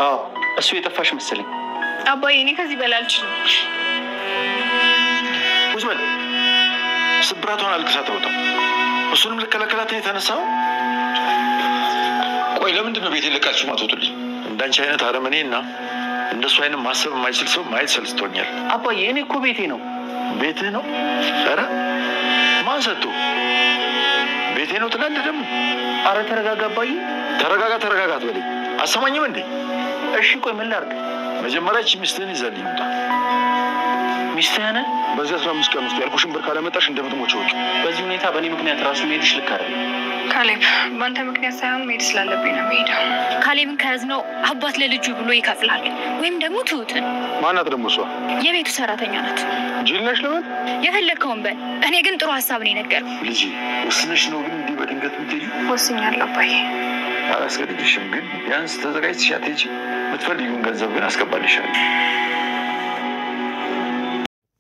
አዎ እሱ የጠፋሽ መሰለኝ አባዬ እኔ ከዚህ በላይ አልችልም ወዝበል ስብራቷን አልቅሳ ተወጣ እሱንም ለከለከላት የተነሳው ቆይ ለምንድን ነው ቤት ለቃችሁ ማትወጡልኝ እንዳንቺ አይነት አረመኔና እንደሱ አይነት ማሰብ የማይችል ሰው ማየት ሰልስቶኛል አባዬ እኔ እኮ ቤቴ ነው ቤትህ ነው ኧረ ማን ሰጥቶ ቤቴ ነው ትላለህ ደግሞ አረ ተረጋጋ አባዬ ተረጋጋ አትበለኝ አሰማኝም እንዴ እሺ ቆይ ምን ላድርግ መጀመሪያ እቺ ሚስትህን ይዘልኝ ውጣ ሚስትህን በዚህ 15 ቀን ውስጥ ያልኩሽን ብር ካለመጣሽ እንደምትሞች ወቂ በዚህ ሁኔታ በእኔ ምክንያት ራሱ ሄድሽ ልክ አይደለም ካሌብ በአንተ ምክንያት ሳይሆን መሄድ ስላለብኝ ነው የምሄደው ካሌብን ከያዝነው አባት ለልጁ ብሎ ይከፍላል ወይም ደግሞ ትሁትን ማናት ደግሞ እሷ የቤቱ ሰራተኛ ናት ጅል ነሽ ለምን የፈለግከውን በል እኔ ግን ጥሩ ሀሳብ ነው የነገርኩህ ልጄ ወስነሽ ነው ግን እንዲህ በድንገት የምትሄጂው ወስኛለሁ አባዬ አላስገድድሽም ግን ቢያንስ ተዘጋጅተሽ አትሄጂ የምትፈልጊውን ገንዘብ ግን አስገባልሻለሁ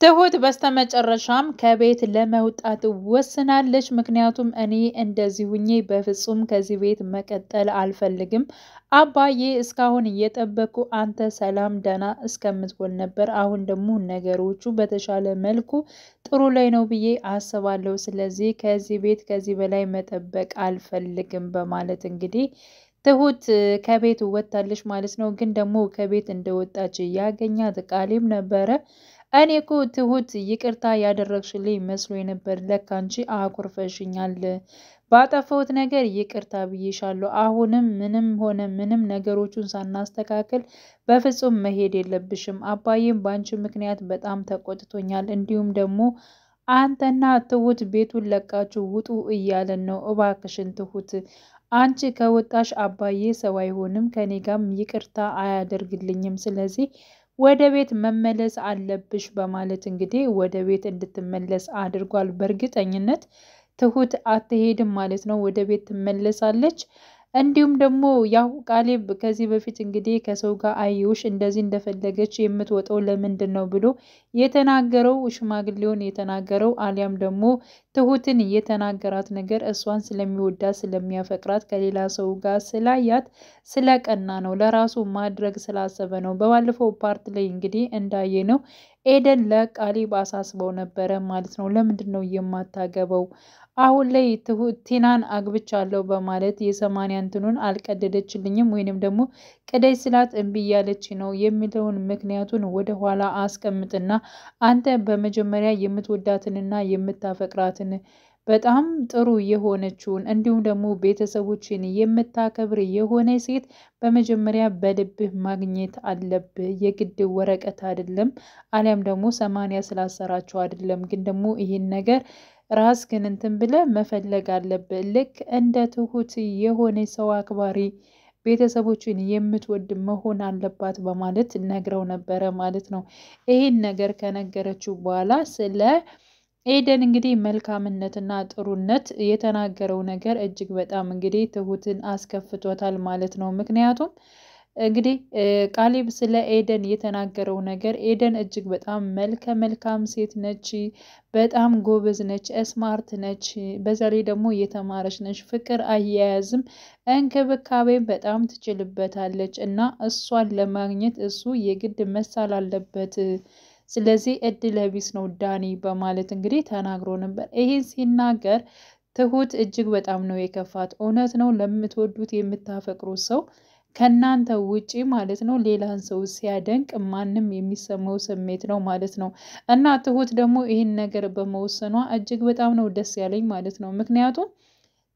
ትሁት በስተመጨረሻም ከቤት ለመውጣት ወስናለች ምክንያቱም እኔ እንደዚህ ሁኜ በፍጹም ከዚህ ቤት መቀጠል አልፈልግም አባዬ እስካሁን እየጠበቁ አንተ ሰላም ደና እስከምትሆን ነበር አሁን ደግሞ ነገሮቹ በተሻለ መልኩ ጥሩ ላይ ነው ብዬ አስባለሁ ስለዚህ ከዚህ ቤት ከዚህ በላይ መጠበቅ አልፈልግም በማለት እንግዲህ ትሁት ከቤት ወጣለች ማለት ነው ግን ደግሞ ከቤት እንደወጣች ያገኛት ቃሌብ ነበረ እኔ እኮ ትሁት ይቅርታ ያደረግሽልኝ መስሎኝ ነበር ለካንቺ አኩርፈሽኛል ባጠፋሁት ነገር ይቅርታ ብዬሻለሁ አሁንም ምንም ነገሮቹን ሳናስተካክል በፍጹም መሄድ የለብሽም አባዬም ባንቺ ምክንያት በጣም ተቆጥቶኛል እንዲሁም ደግሞ አንተና ትሁት ቤቱን ለቃችሁ ውጡ እያለን ነው እባክሽን ትሁት አንቺ ከወጣሽ አባዬ ሰው አይሆንም ከኔ ጋርም ይቅርታ አያደርግልኝም ስለዚህ ወደ ቤት መመለስ አለብሽ በማለት እንግዲህ ወደ ቤት እንድትመለስ አድርጓል በእርግጠኝነት ትሁት አትሄድም ማለት ነው ወደ ቤት ትመለሳለች እንዲሁም ደግሞ ያው ቃሌብ ከዚህ በፊት እንግዲህ ከሰው ጋር አይውሽ እንደዚህ እንደፈለገች የምትወጣው ለምንድን ነው ብሎ የተናገረው ሽማግሌውን የተናገረው አሊያም ደግሞ ትሁትን የተናገራት ነገር እሷን ስለሚወዳት ስለሚያፈቅራት ከሌላ ሰው ጋር ስላያት ስለቀና ነው ለራሱ ማድረግ ስላሰበ ነው በባለፈው ፓርት ላይ እንግዲህ እንዳየነው ኤደን ለቃሌብ አሳስበው ነበረ ማለት ነው ለምንድን ነው የማታገበው አሁን ላይ ቲናን አግብቻለሁ በማለት የ80 እንትኑን አልቀደደችልኝም ወይንም ደግሞ ቀደይ ስላት እንቢ ያለች ነው የሚለውን ምክንያቱን ወደ ኋላ አስቀምጥና አንተ በመጀመሪያ የምትወዳትንና የምታፈቅራትን በጣም ጥሩ የሆነችውን እንዲሁም ደግሞ ቤተሰቦችን የምታከብር የሆነ ሴት በመጀመሪያ በልብህ ማግኘት አለብህ የግድ ወረቀት አይደለም አሊያም ደግሞ 80 ስላሰራቸው አይደለም ግን ደግሞ ይሄን ነገር ራስ ግን እንትን ብለህ መፈለግ አለብህ ልክ እንደ ትሁት የሆነ ሰው አክባሪ ቤተሰቦችን የምትወድ መሆን አለባት በማለት ነግረው ነበረ ማለት ነው ይሄን ነገር ከነገረችው በኋላ ስለ ኤደን እንግዲህ መልካምነትና ጥሩነት የተናገረው ነገር እጅግ በጣም እንግዲህ ትሁትን አስከፍቶታል ማለት ነው ምክንያቱም እንግዲህ ቃሌብ ስለ ኤደን የተናገረው ነገር ኤደን እጅግ በጣም መልካም ሴት ነች በጣም ጎበዝ ነች ስማርት ነች በዛ ላይ ደግሞ የተማረች ነች ፍቅር አያያዝም እንክብካቤ በጣም ትችልበታለች እና እሷን ለማግኘት እሱ የግድ መሳል አለበት ስለዚህ እድለ ቢስ ነው ዳኒ በማለት እንግዲህ ተናግሮ ነበር ይሄን ሲናገር ትሁት እጅግ በጣም ነው የከፋት እውነት ነው ለምትወዱት የምታፈቅሩት ሰው ከናንተ ውጪ ማለት ነው ሌላን ሰው ሲያደንቅ ማንንም የሚሰማው ስሜት ነው ማለት ነው እና ትሁት ደግሞ ይሄን ነገር በመወሰኗ እጅግ በጣም ነው ደስ ያለኝ ማለት ነው ምክንያቱም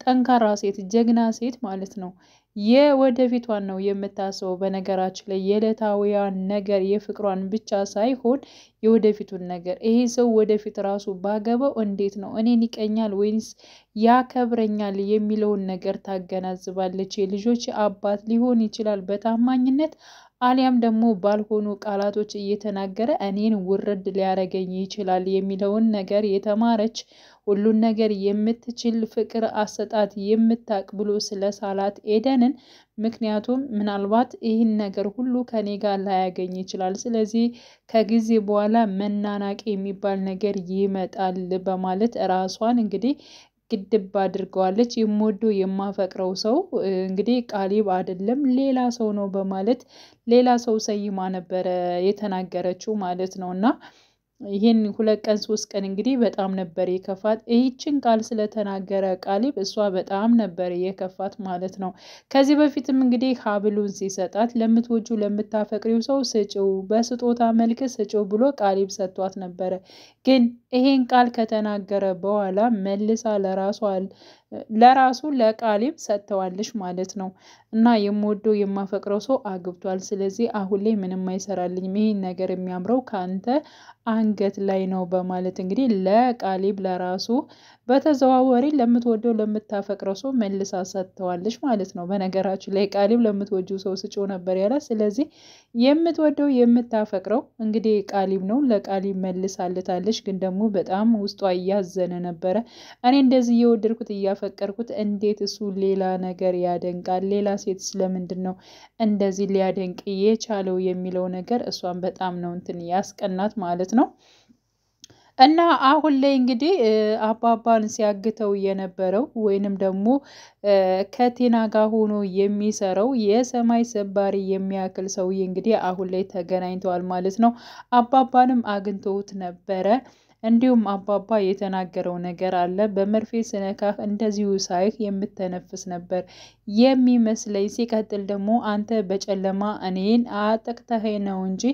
ጠንካራ ሴት ጀግና ሴት ማለት ነው የወደፊቷን ነው የምታስበው በነገራችን ላይ የለታዊያን ነገር የፍቅሯን ብቻ ሳይሆን የወደፊቱን ነገር ይሄ ሰው ወደፊት ራሱ ባገበው እንዴት ነው እኔን ይቀኛል ወይስ ያከብረኛል የሚለውን ነገር ታገናዝባለች የልጆች አባት ሊሆን ይችላል በታማኝነት አሊያም ደግሞ ባልሆኑ ቃላቶች እየተናገረ እኔን ውርድ ሊያረገኝ ይችላል የሚለውን ነገር የተማረች ሁሉን ነገር የምትችል ፍቅር አሰጣት የምታቅ ብሎ ስለሳላት ኤደንን ምክንያቱም ምናልባት ይህን ነገር ሁሉ ከኔ ጋር ላያገኝ ይችላል ስለዚህ ከጊዜ በኋላ መናናቅ የሚባል ነገር ይመጣል በማለት ራሷን እንግዲህ ግድብ አድርገዋለች። የምወደው የማፈቅረው ሰው እንግዲህ ቃሊብ አይደለም ሌላ ሰው ነው በማለት ሌላ ሰው ሰይማ ነበረ የተናገረችው ማለት ነው። እና ይሄን 2 ቀን 3 ቀን እንግዲህ በጣም ነበር የከፋት። ይህችን ቃል ስለተናገረ ቃሊብ እሷ በጣም ነበር የከፋት ማለት ነው። ከዚህ በፊትም እንግዲህ ሀብሉን ሲሰጣት ለምትወጁ ለምታፈቅሪው ሰው ስጪው፣ በስጦታ መልክ ስጪው ብሎ ቃሊብ ሰጥቷት ነበረ። ግን ይሄን ቃል ከተናገረ በኋላ መልሳ ለራሱ ለቃሊብ ሰጥተዋለች ማለት ነው። እና የምወደው የማፈቅረው ሰው አግብቷል። ስለዚህ አሁን ላይ ምንም አይሰራልኝም፣ ይሄን ነገር የሚያምረው ካንተ አንገት ላይ ነው በማለት እንግዲህ ለቃሊብ ለራሱ በተዘዋወሪ ለምትወደው ለምታፈቅረው ሰው መልሳ ሰጥተዋለች ማለት ነው። በነገራችን ላይ ቃሊብ ለምትወጂው ሰው ስጪው ነበር ያላት። ስለዚህ የምትወደው የምታፈቅረው እንግዲህ ቃሊብ ነው። ለቃሊብ መልሳለታለች። ግን ደግሞ በጣም ውስጧ እያዘነ ነበረ። እኔ እንደዚህ እየወደድኩት እያፈቀርኩት እንዴት እሱ ሌላ ነገር ያደንቃል? ሌላ ሴት ስለምንድን ነው እንደዚህ ሊያደንቅ የቻለው የሚለው ነገር እሷን በጣም ነው እንትን ያስቀናት ማለት ነው። እና አሁን ላይ እንግዲህ አባባን ሲያግተው የነበረው ወይንም ደግሞ ከቲና ጋር ሆኖ የሚሰራው የሰማይ ሰባሪ የሚያክል ሰውዬ እንግዲህ አሁን ላይ ተገናኝተዋል ማለት ነው። አባባንም አግኝተውት ነበረ። እንዲሁም አባባ የተናገረው ነገር አለ። በመርፌ ስነካህ እንደዚሁ ሳይህ የምተነፍስ ነበር የሚመስለኝ። ሲቀጥል ደግሞ አንተ በጨለማ እኔን አጠቅተኸኝ ነው እንጂ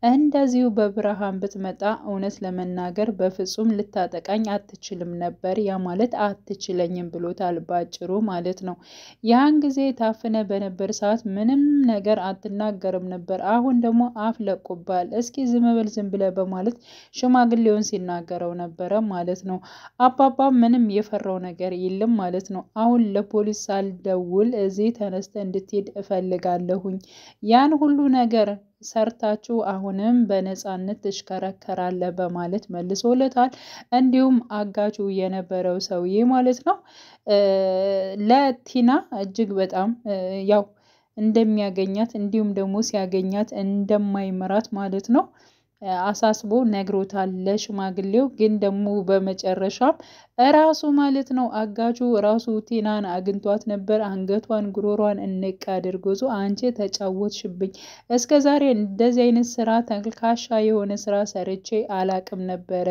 እንደዚሁ በብርሃን ብትመጣ እውነት ለመናገር በፍጹም ልታጠቃኝ አትችልም ነበር። ያ ማለት አትችለኝም ብሎታል ባጭሩ ማለት ነው። ያን ጊዜ ታፍነ በነበር ሰዓት ምንም ነገር አትናገርም ነበር። አሁን ደግሞ አፍ ለቆባል። እስኪ ዝም በል ዝም ብለህ በማለት ሽማግሌውን ሲናገረው ነበረ ማለት ነው። አባባ ምንም የፈራው ነገር የለም ማለት ነው። አሁን ለፖሊስ ሳልደውል እዚህ ተነስተ እንድትሄድ እፈልጋለሁኝ። ያን ሁሉ ነገር ሰርታችሁ አሁንም በነፃነት ትሽከረከራለህ በማለት መልሶለታል። እንዲሁም አጋቹ የነበረው ሰውዬ ማለት ነው ለቲና እጅግ በጣም ያው እንደሚያገኛት እንዲሁም ደግሞ ሲያገኛት እንደማይመራት ማለት ነው አሳስቦ ነግሮታል ለሽማግሌው። ግን ደግሞ በመጨረሻም ራሱ ማለት ነው አጋቹ ራሱ ቲናን አግኝቷት ነበር። አንገቷን ጉሮሯን እንቅ አድርጎ አንቺ ተጫወትሽብኝ፣ እስከ ዛሬ እንደዚህ አይነት ስራ ተልካሻ የሆነ ስራ ሰርቼ አላቅም ነበረ።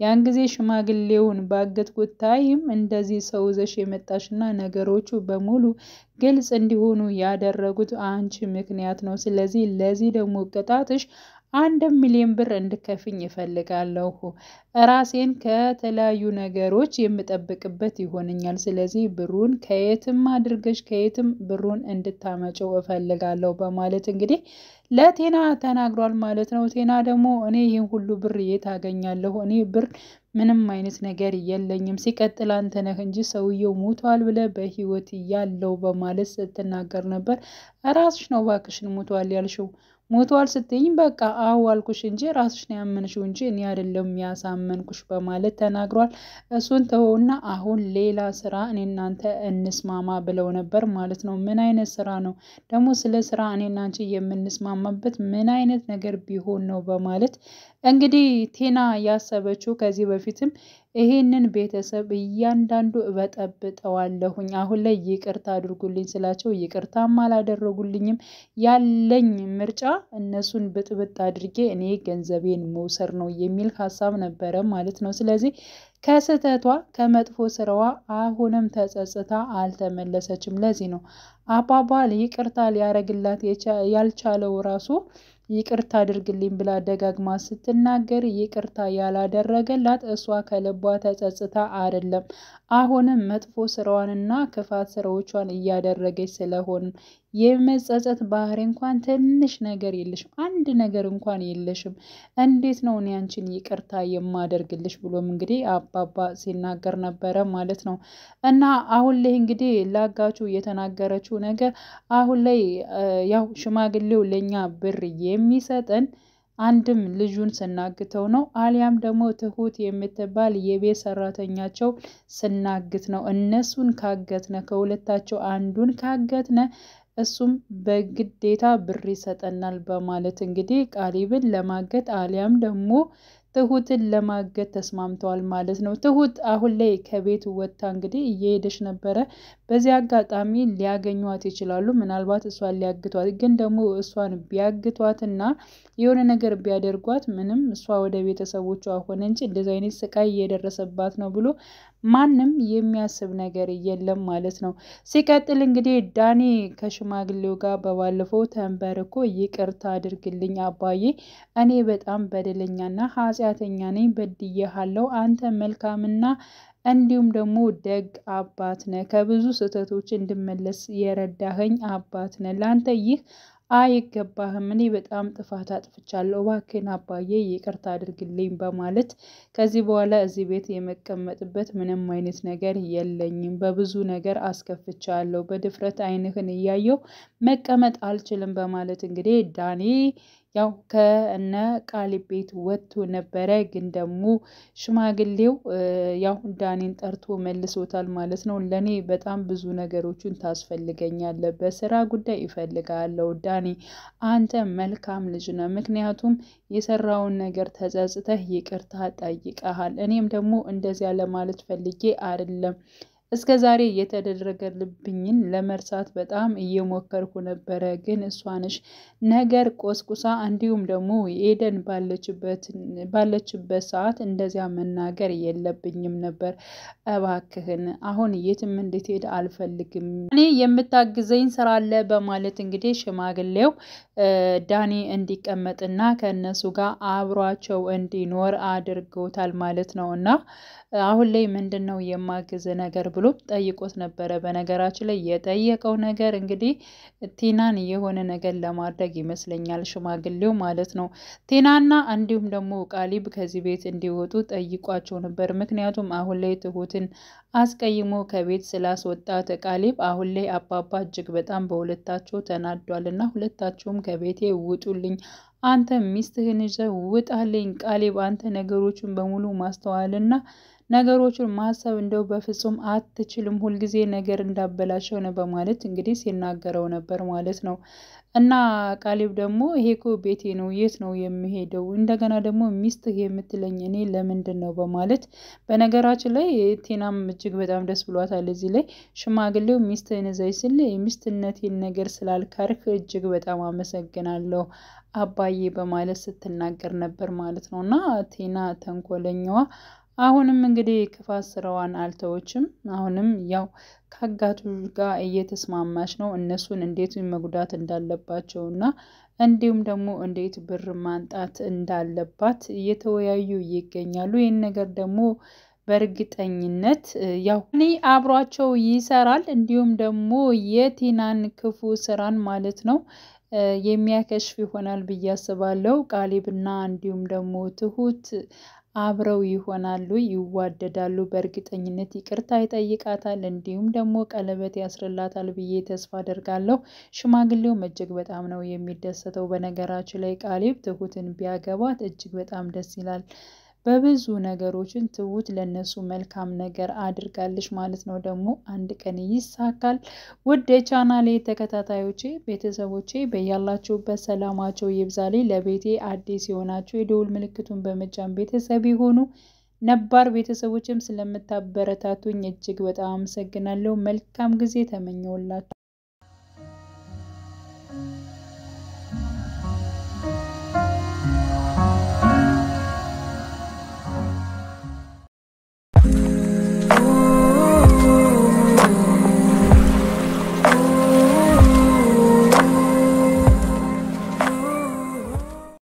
ያን ጊዜ ሽማግሌውን ባገትኩት ታይም እንደዚህ ሰው ዘሽ የመጣሽና ነገሮቹ በሙሉ ግልጽ እንዲሆኑ ያደረጉት አንቺ ምክንያት ነው። ስለዚህ ለዚህ ደግሞ ቅጣትሽ 1 ሚሊዮን ብር እንድከፍኝ ይፈልጋለሁ። ራሴን ከተለያዩ ነገሮች የምጠብቅበት ይሆንኛል። ስለዚህ ብሩን ከየትም አድርገሽ ከየትም ብሩን እንድታመጨው እፈልጋለሁ በማለት እንግዲህ ለቴና ተናግሯል ማለት ነው። ቴና ደግሞ እኔ ይህን ሁሉ ብር የት አገኛለሁ? እኔ ብር ምንም አይነት ነገር የለኝም። ሲቀጥል አንተ ነህ እንጂ ሰውየው ሞቷል ብለ በህይወት ያለው በማለት ስትናገር ነበር። ራስሽ ነው ባክሽን ሞቷል ያልሽው። ሞቷል ስትይኝ በቃ አዎ አልኩሽ እንጂ ራስሽ ነው ያመንሽው እንጂ እኔ አይደለም ያሳመንኩሽ በማለት ተናግሯል። እሱን ተወውና አሁን ሌላ ስራ እኔ እናንተ እንስማማ ብለው ነበር ማለት ነው። ምን አይነት ስራ ነው ደግሞ? ስለ ስራ እኔ እና አንቺ የምንስማማበት ምን አይነት ነገር ቢሆን ነው በማለት እንግዲህ ቴና ያሰበችው ከዚህ በፊትም ይሄንን ቤተሰብ እያንዳንዱ እበጠብጠዋለሁኝ፣ አሁን ላይ ይቅርታ አድርጉልኝ ስላቸው ይቅርታም አላደረጉልኝም፣ ያለኝ ምርጫ እነሱን ብጥብጥ አድርጌ እኔ ገንዘቤን መውሰድ ነው የሚል ሀሳብ ነበረ ማለት ነው። ስለዚህ ከስህተቷ ከመጥፎ ስራዋ አሁንም ተጸጽታ አልተመለሰችም። ለዚህ ነው አባባ ይቅርታ ሊያረግላት ያልቻለው ራሱ ይቅርታ አድርግልኝ ብላ ደጋግማ ስትናገር ይቅርታ ያላደረገላት እሷ ከልቧ ተጸጽታ አይደለም፣ አሁንም መጥፎ ስራዋንና ክፋት ስራዎቿን እያደረገች ስለሆነ የመጸጸት ባህሪ እንኳን ትንሽ ነገር የለሽም፣ አንድ ነገር እንኳን የለሽም። እንዴት ነው እኔ አንቺን ይቅርታ የማደርግልሽ ብሎም እንግዲህ አባባ ሲናገር ነበረ ማለት ነው። እና አሁን ላይ እንግዲህ ላጋቹ የተናገረችው ነገር አሁን ላይ ያው ሽማግሌው ለኛ ብር የሚሰጠን አንድም ልጁን ስናግተው ነው፣ አሊያም ደግሞ ትሁት የምትባል የቤት ሰራተኛቸው ስናግት ነው። እነሱን ካገትነ ከሁለታቸው አንዱን ካገትነ እሱም በግዴታ ብር ይሰጠናል በማለት እንግዲህ ቃሊብን ለማገት አሊያም ደግሞ ትሁትን ለማገት ተስማምተዋል ማለት ነው። ትሁት አሁን ላይ ከቤት ወጥታ እንግዲህ እየሄደች ነበረ። በዚህ አጋጣሚ ሊያገኟት ይችላሉ። ምናልባት እሷን ሊያግቷት፣ ግን ደግሞ እሷን ቢያግቷትና የሆነ ነገር ቢያደርጓት ምንም እሷ ወደ ቤተሰቦቿ ሆነ እንጂ እንደዚህ አይነት ስቃይ እየደረሰባት ነው ብሎ ማንም የሚያስብ ነገር የለም ማለት ነው። ሲቀጥል እንግዲህ ዳኒ ከሽማግሌው ጋር በባለፈው ተንበርኮ ይቅርታ አድርግልኝ አባዬ፣ እኔ በጣም በደለኛና ኃጢአተኛ ነኝ፣ በድዬሃለሁ። አንተ መልካምና እንዲሁም ደግሞ ደግ አባት ነህ፣ ከብዙ ስህተቶች እንድመለስ የረዳኸኝ አባት ነህ። ለአንተ ይህ አይገባህም። እኔ በጣም ጥፋት አጥፍቻለሁ፣ እባክህን አባዬ ይቅርታ አድርግልኝ በማለት ከዚህ በኋላ እዚህ ቤት የመቀመጥበት ምንም አይነት ነገር የለኝም፣ በብዙ ነገር አስከፍቻለሁ፣ በድፍረት ዓይንህን እያየው መቀመጥ አልችልም በማለት እንግዲህ ዳኒ ያው ከነ ቃሊብ ቤት ወጥቶ ነበረ። ግን ደግሞ ሽማግሌው ያው ዳኒን ጠርቶ መልሶታል ማለት ነው። ለኔ በጣም ብዙ ነገሮችን ታስፈልገኛለህ፣ በስራ ጉዳይ ይፈልጋለሁ ዳኒ፣ አንተ መልካም ልጅ ነህ፣ ምክንያቱም የሰራውን ነገር ተጸጽተህ ይቅርታ ጠይቀሃል። እኔም ደግሞ እንደዚያ ለማለት ፈልጌ አይደለም፣ እስከ ዛሬ የተደረገልብኝን ለመርሳት በጣም እየሞከርኩ ነበረ፣ ግን እሷንሽ ነገር ቆስቁሳ እንዲሁም ደግሞ ኤደን ባለችበት ሰዓት እንደዚያ መናገር የለብኝም ነበር። እባክህን አሁን የትም እንድትሄድ አልፈልግም፣ እኔ የምታግዘኝ ስራ አለ በማለት እንግዲህ ሽማግሌው ዳኒ እንዲቀመጥና ከእነሱ ጋር አብሯቸው እንዲኖር አድርገውታል ማለት ነው። እና አሁን ላይ ምንድን ነው የማግዝ ነገር ብሎ ጠይቆት ነበረ። በነገራችን ላይ የጠየቀው ነገር እንግዲህ ቲናን የሆነ ነገር ለማድረግ ይመስለኛል ሽማግሌው ማለት ነው። ቲናና እንዲሁም ደግሞ ቃሊብ ከዚህ ቤት እንዲወጡ ጠይቋቸው ነበር። ምክንያቱም አሁን ላይ ትሁትን አስቀይሞ ከቤት ስላስወጣት ቃሊብ አሁን ላይ አባባ እጅግ በጣም በሁለታቸው ተናዷል እና ሁለታቸውም ከቤቴ ውጡልኝ፣ አንተ ሚስትህን ይዘህ ውጣልኝ ቃሊብ፣ አንተ ነገሮችን በሙሉ ማስተዋልና ነገሮችን ማሰብ እንደው በፍጹም አትችልም፣ ሁልጊዜ ነገር እንዳበላሸው ነው በማለት እንግዲህ ሲናገረው ነበር ማለት ነው። እና ቃሊብ ደግሞ ይሄ እኮ ቤቴ ነው፣ የት ነው የሚሄደው? እንደገና ደግሞ ሚስትህ የምትለኝ እኔ ለምንድን ነው በማለት በነገራችን ላይ ቲናም እጅግ በጣም ደስ ብሏታል። እዚህ ላይ ሽማግሌው ሚስትህን ይዘህ ስል የሚስትነቴን ነገር ስላልካርክ እጅግ በጣም አመሰግናለሁ አባዬ በማለት ስትናገር ነበር ማለት ነው። እና ቲና ተንኮለኛዋ አሁንም እንግዲህ ክፋት ስራዋን አልተወችም። አሁንም ያው ከአጋቱ ጋር እየተስማማች ነው፣ እነሱን እንዴት መጉዳት እንዳለባቸው እና እንዲሁም ደግሞ እንዴት ብር ማንጣት እንዳለባት እየተወያዩ ይገኛሉ። ይህን ነገር ደግሞ በእርግጠኝነት ያው እኔ አብሯቸው ይሰራል፣ እንዲሁም ደግሞ የቲናን ክፉ ስራን ማለት ነው የሚያከሽፍ ይሆናል ብዬ አስባለሁ። ቃሊብና እንዲሁም ደግሞ ትሁት አብረው ይሆናሉ፣ ይዋደዳሉ። በእርግጠኝነት ይቅርታ ይጠይቃታል፣ እንዲሁም ደግሞ ቀለበት ያስርላታል ብዬ ተስፋ አደርጋለሁ። ሽማግሌውም እጅግ በጣም ነው የሚደሰተው። በነገራችን ላይ ቃሊብ ትሁትን ቢያገባት እጅግ በጣም ደስ ይላል። በብዙ ነገሮችን ትሁት ለነሱ መልካም ነገር አድርጋለች ማለት ነው። ደግሞ አንድ ቀን ይሳካል። ውድ የቻናሌ ተከታታዮቼ ቤተሰቦቼ በያላችሁበት ሰላማቸው ይብዛልኝ። ለቤቴ አዲስ የሆናችሁ የደውል ምልክቱን በመጫን ቤተሰብ ይሁኑ። ነባር ቤተሰቦችም ስለምታበረታቱኝ እጅግ በጣም አመሰግናለሁ። መልካም ጊዜ ተመኘውላችሁ።